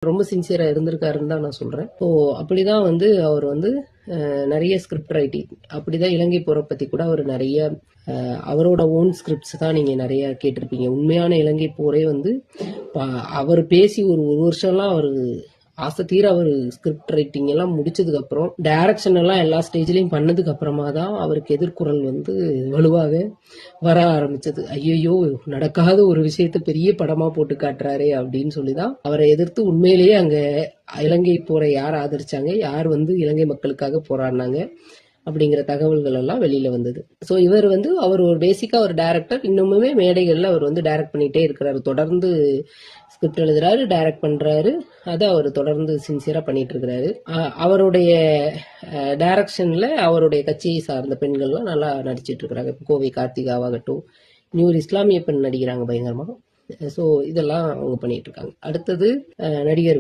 ரொம்ப சின்சியரா இருந்திருக்காருன்னு தான் நான் சொல்றேன். ஸோ அப்படிதான் வந்து அவர் வந்து நிறைய ஸ்கிரிப்ட் ரைட்டிங், அப்படிதான் இலங்கை போரை பத்தி கூட அவர் நிறைய அவரோட ஓன் ஸ்கிரிப்ட்ஸ் தான் நீங்க நிறைய கேட்டிருப்பீங்க. உண்மையான இலங்கை போரே வந்து அவர் பேசி ஒரு வருஷம்லாம் அவர் ஆசை தீர அவர் ஸ்கிரிப்ட் ரைட்டிங் எல்லாம் முடிச்சதுக்கு அப்புறம் டைரக்ஷன் எல்லாம் எல்லா ஸ்டேஜ்லயும் பண்ணதுக்கு அப்புறமா தான் அவருக்கு எதிர்குரல் வந்து வலுவாக வர ஆரம்பிச்சது. ஐயோ, நடக்காத ஒரு விஷயத்த பெரிய படமா போட்டு காட்டுறாரே அப்படின்னு சொல்லிதான் அவரை எதிர்த்து உண்மையிலேயே அங்க இலங்கை போரை யார் ஆதரிச்சாங்க, யார் வந்து இலங்கை மக்களுக்காக போராடினாங்க அப்படிங்கிற தகவல்கள் எல்லாம் வெளியில வந்தது. ஸோ இவர் வந்து அவர் ஒரு பேசிக்கா ஒரு டைரக்டர், இன்னுமுமே மேடைகள்ல அவர் வந்து டைரக்ட் பண்ணிட்டே இருக்கிறாரு. தொடர்ந்து ஸ்கிரிப்ட் எழுதுறாரு, டைரக்ட் பண்றாரு. அதை அவர் தொடர்ந்து சின்சியரா பண்ணிட்டு இருக்கிறாரு. அவருடைய டைரக்ஷன்ல அவருடைய கட்சியை சார்ந்த பெண்கள்லாம் நல்லா நடிச்சிட்டு இருக்கிறாங்க. கோவை கார்த்திகாவாகட்டும், இன்னொரு இஸ்லாமிய பெண் நடிக்கிறாங்க பயங்கரமா. ஸோ இதெல்லாம் அவங்க பண்ணிட்டு இருக்காங்க. அடுத்தது நடிகர்